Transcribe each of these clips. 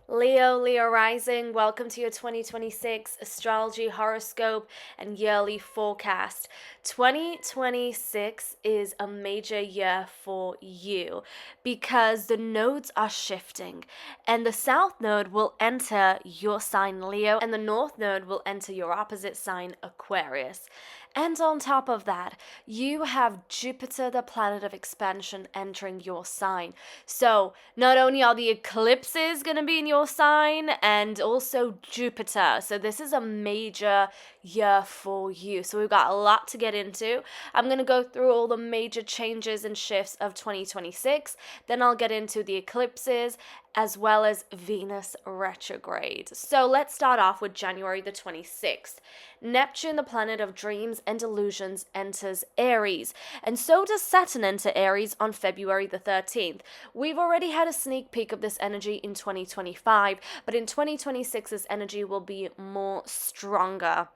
Leo rising, welcome to your 2026 astrology horoscope and yearly forecast. 2026 is a major year for you because the nodes are shifting, and the south node will enter your sign Leo and the north node will enter your opposite sign Aquarius. And on top of that, you have Jupiter, the planet of expansion, entering your sign. So not only are the eclipses going to be in your sign, and also Jupiter. So this is a major year for you. So we've got a lot to get into. I'm going to go through all the major changes and shifts of 2026. Then I'll get into the eclipses as well as Venus retrograde. So let's start off with January the 26th. Neptune, the planet of dreams and illusions, enters Aries, and so does Saturn enter Aries on February the 13th. We've already had a sneak peek of this energy in 2025, but in 2026 this energy will be more stronger.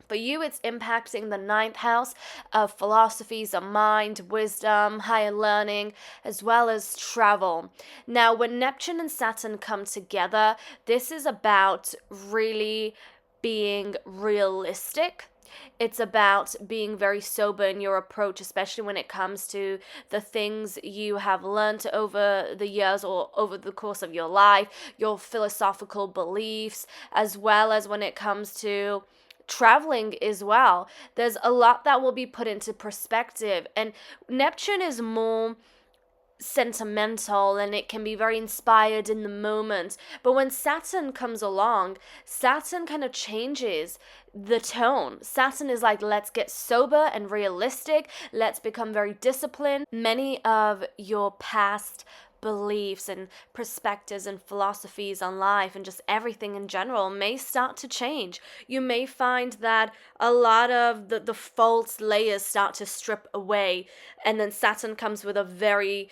For you, it's impacting the ninth house of philosophies of mind, wisdom, higher learning, as well as travel. Now, when Neptune and Saturn come together, this is about really being realistic. It's about being very sober in your approach, especially when it comes to the things you have learned over the years or over the course of your life, your philosophical beliefs, as well as when it comes to traveling as well. There's a lot that will be put into perspective, and Neptune is more sentimental and it can be very inspired in the moment. But when Saturn comes along, Saturn kind of changes the tone. Saturn is like, let's get sober and realistic. Let's become very disciplined. Many of your past beliefs and perspectives and philosophies on life and just everything in general may start to change. You may find that a lot of the false layers start to strip away, and then Saturn comes with a very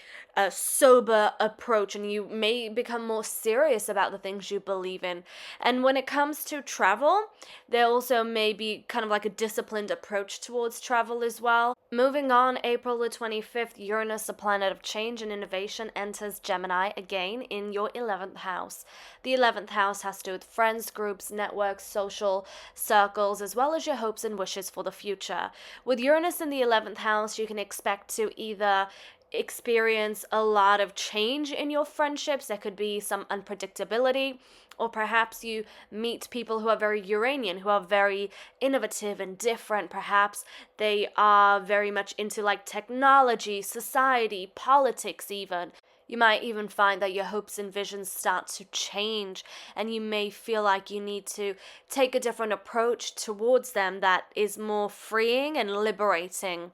sober approach, and you may become more serious about the things you believe in. And when it comes to travel, there also may be kind of like a disciplined approach towards travel as well. Moving on, April the 25th, Uranus, a planet of change and innovation, enters Gemini again in your 11th house. The 11th house has to do with friends, groups, networks, social circles, as well as your hopes and wishes for the future. With Uranus in the 11th house, you can expect to either experience a lot of change in your friendships. There could be some unpredictability, or perhaps you meet people who are very Uranian, who are very innovative and different. Perhaps they are very much into like technology, society, politics even. You might even find that your hopes and visions start to change, and you may feel like you need to take a different approach towards them that is more freeing and liberating.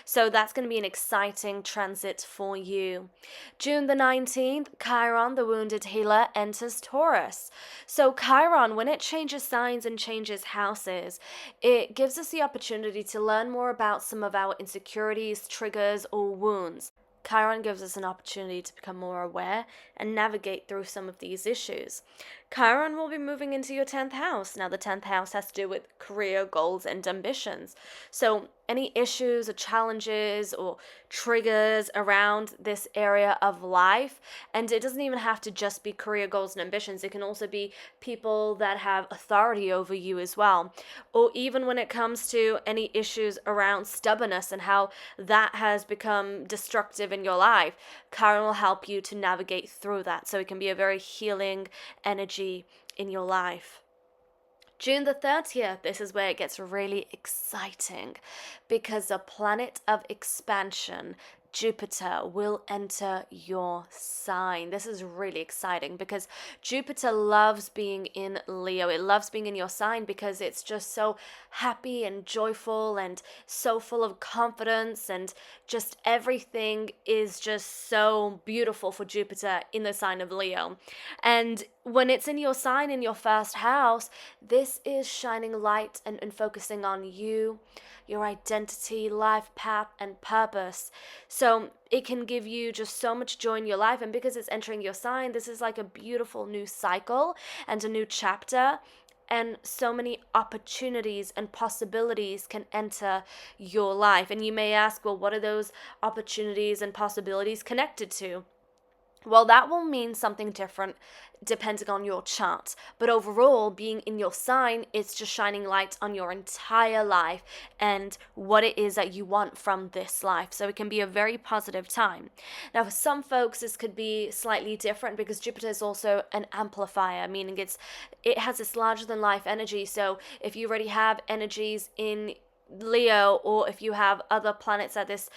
So that's going to be an exciting transit for you. June the 19th, Chiron, the wounded healer, enters Taurus. So Chiron, when it changes signs and changes houses, it gives us the opportunity to learn more about some of our insecurities, triggers, or wounds. Chiron gives us an opportunity to become more aware and navigate through some of these issues. Chiron will be moving into your 10th house. Now, the 10th house has to do with career goals and ambitions. So, any issues or challenges or triggers around this area of life, and it doesn't even have to just be career goals and ambitions, it can also be people that have authority over you as well. Or even when it comes to any issues around stubbornness and how that has become destructive in your life, Chiron will help you to navigate through that. So it can be a very healing energy in your life. June the 30th, this is where it gets really exciting because the planet of expansion, Jupiter, will enter your sign. This is really exciting because Jupiter loves being in Leo. It loves being in your sign because it's just so happy and joyful and so full of confidence, and just everything is just so beautiful for Jupiter in the sign of Leo. And when it's in your sign in your first house, this is shining light and focusing on you, your identity, life path, and purpose. So it can give you just so much joy in your life. And because it's entering your sign, this is like a beautiful new cycle and a new chapter. And so many opportunities and possibilities can enter your life. And you may ask, well, what are those opportunities and possibilities connected to? Well, that will mean something different depending on your chart. But overall, being in your sign, it's just shining light on your entire life and what it is that you want from this life. So it can be a very positive time. Now, for some folks, this could be slightly different because Jupiter is also an amplifier, meaning it has this larger than life energy. So if you already have energies in Leo, or if you have other planets that this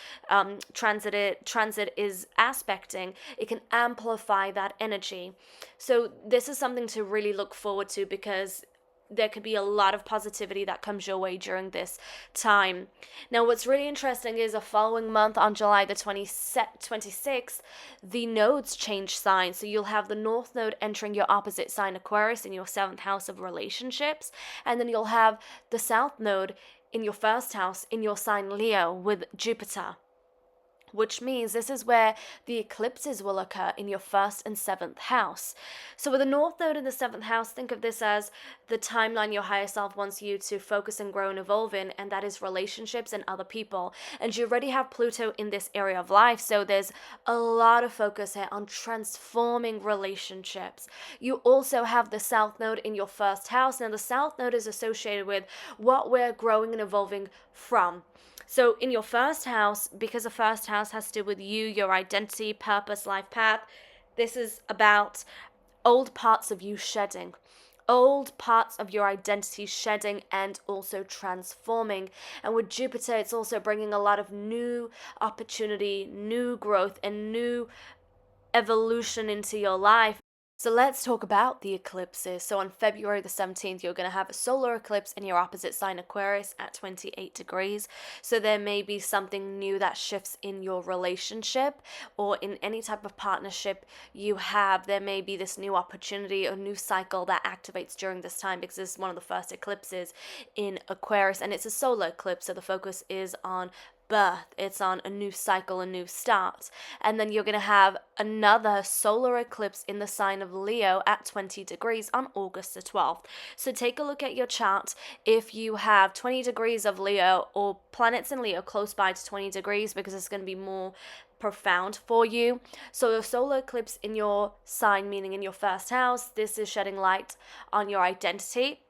transit is aspecting, it can amplify that energy. So this is something to really look forward to, because there could be a lot of positivity that comes your way during this time. Now, what's really interesting is the following month, on July the 26th, the nodes change signs. So you'll have the North Node entering your opposite sign, Aquarius, in your 7th house of relationships. And then you'll have the South Node in your 1st house in your sign Leo with Jupiter, which means this is where the eclipses will occur in your 1st and 7th house. So with the North Node in the 7th house, think of this as the timeline your higher self wants you to focus and grow and evolve in, and that is relationships and other people. And you already have Pluto in this area of life, so there's a lot of focus here on transforming relationships. You also have the South Node in your 1st house. Now, the South Node is associated with what we're growing and evolving from. So in your 1st house, because the 1st house has to do with you, your identity, purpose, life path, this is about old parts of you shedding. Old parts of your identity shedding and also transforming. And with Jupiter, it's also bringing a lot of new opportunity, new growth, and new evolution into your life. So let's talk about the eclipses. So on February the 17th, you're going to have a solar eclipse in your opposite sign Aquarius at 28 degrees. So there may be something new that shifts in your relationship or in any type of partnership you have. There may be this new opportunity or new cycle that activates during this time, because this is one of the first eclipses in Aquarius, and it's a solar eclipse. So the focus is on birth, it's on a new cycle, a new start. And then you're going to have another solar eclipse in the sign of Leo at 20 degrees on August the 12th. So take a look at your chart. If you have 20 degrees of Leo or planets in Leo close by to 20 degrees, because it's going to be more profound for you. So the solar eclipse in your sign, meaning in your 1st house, this is shedding light on your identity,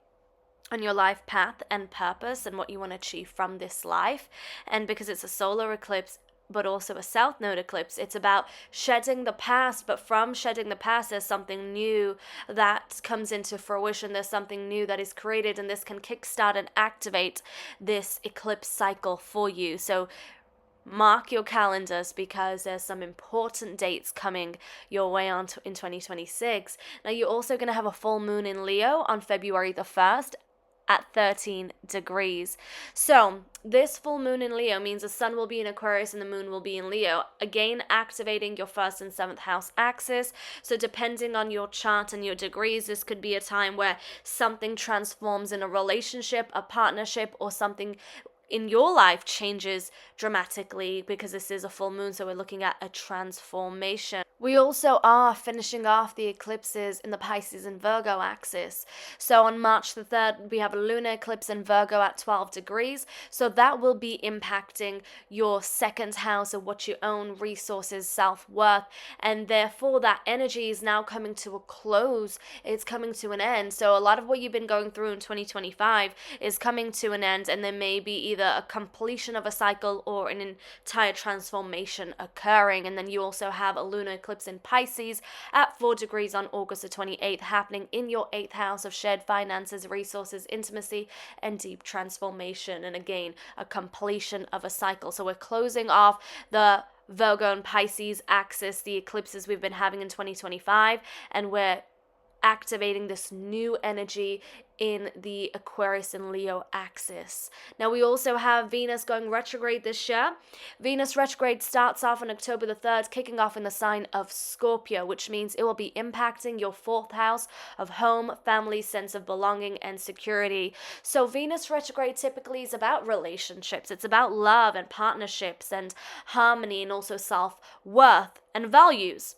on your life path and purpose, and what you want to achieve from this life. And because it's a solar eclipse but also a South Node eclipse, it's about shedding the past. But from shedding the past, there's something new that comes into fruition. There's something new that is created, and this can kickstart and activate this eclipse cycle for you. So mark your calendars, because there's some important dates coming your way on in 2026. Now, you're also going to have a full moon in Leo on February the 1st at 13 degrees. So this full moon in Leo means the sun will be in Aquarius and the moon will be in Leo, again activating your 1st and 7th house axis. So depending on your chart and your degrees, this could be a time where something transforms in a relationship, a partnership, or something in your life changes dramatically, because this is a full moon, so we're looking at a transformation. We also are finishing off the eclipses in the Pisces and Virgo axis. So on March the 3rd, we have a lunar eclipse in Virgo at 12 degrees. So that will be impacting your 2nd house of what you own, resources, self-worth. And therefore, that energy is now coming to a close. It's coming to an end. So a lot of what you've been going through in 2025 is coming to an end, and there may be either a completion of a cycle or an entire transformation occurring. And then you also have a lunar eclipse in Pisces at 4 degrees on August the 28th, happening in your 8th house of shared finances, resources, intimacy, and deep transformation. And again, a completion of a cycle. So we're closing off the Virgo and Pisces axis, the eclipses we've been having in 2025, and we're activating this new energy in the Aquarius and Leo axis. Now, we also have Venus going retrograde this year. Venus retrograde starts off on October the 3rd, kicking off in the sign of Scorpio, which means it will be impacting your 4th house of home, family, sense of belonging, and security. So Venus retrograde typically is about relationships. It's about love and partnerships and harmony, and also self-worth and values.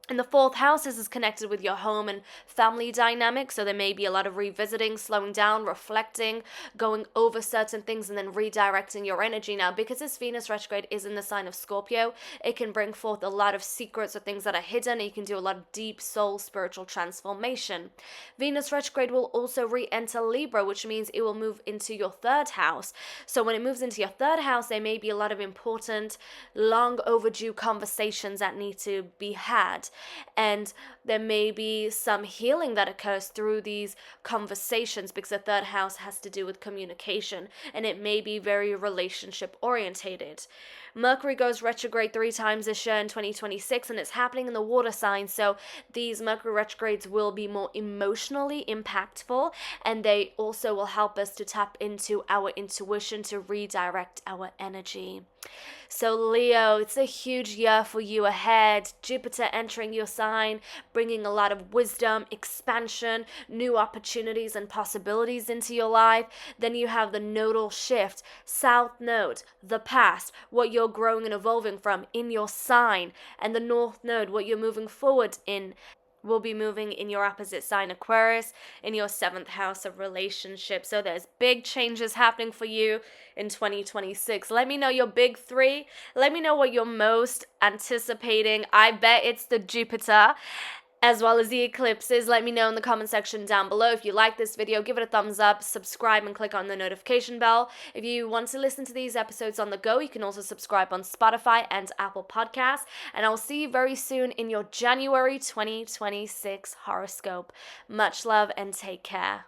In the fourth house, this is connected with your home and family dynamic. So there may be a lot of revisiting, slowing down, reflecting, going over certain things, and then redirecting your energy. Now, because this Venus retrograde is in the sign of Scorpio, it can bring forth a lot of secrets or things that are hidden. You can do a lot of deep soul spiritual transformation. Venus retrograde will also re-enter Libra, which means it will move into your third house. So when it moves into your third house, there may be a lot of important, long overdue conversations that need to be had. And there may be some healing that occurs through these conversations, because the third house has to do with communication, and it may be very relationship orientated. Mercury goes retrograde 3 times this year in 2026, and it's happening in the water sign. So these Mercury retrogrades will be more emotionally impactful, and they also will help us to tap into our intuition to redirect our energy. So Leo, it's a huge year for you ahead. Jupiter entering your sign, bringing a lot of wisdom, expansion, new opportunities and possibilities into your life. Then you have the nodal shift, South Node, the past, what you're growing and evolving from in your sign, and the North Node, what you're moving forward in, will be moving in your opposite sign, Aquarius, in your 7th house of relationships. So there's big changes happening for you in 2026. Let me know your big 3. Let me know what you're most anticipating. I bet it's the Jupiter as well as the eclipses. Let me know in the comment section down below. If you like this video, give it a thumbs up, subscribe, and click on the notification bell. If you want to listen to these episodes on the go, you can also subscribe on Spotify and Apple Podcasts. And I'll see you very soon in your January 2026 horoscope. Much love and take care.